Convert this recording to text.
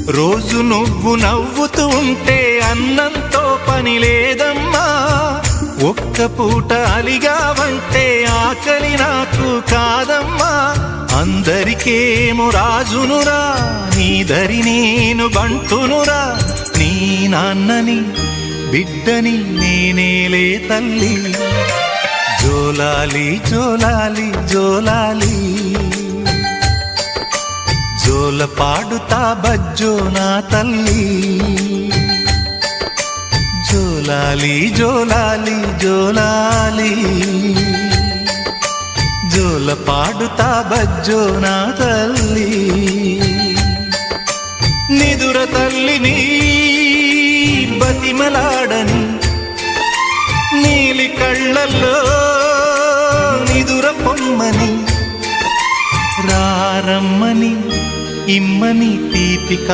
రోజు నువ్వు నవ్వుతూ ఉంటే అన్నంతో పని లేదమ్మా. ఒక్క పూట అలిగావంటే ఆకలి నాకు కాదమ్మా. అందరికేమో రాజునురా, నీ దరి నేను బంటునురా. నీ నాన్నని బిడ్డని నేనేలే తల్లి. జోలాలి జోలాలి జోలాలి, జోల పాడుతా బజ్జో నా తల్లి. జోలాలి జోలాలి జోలాలి, జోల పాడుతా బజ్జో నా తల్లి. నిదుర తల్లిని బతిమలాడని, నీలి కళ్ళల్లో నిదుర పొమ్మని, రారమ్మని ఇమ్మని తీపిక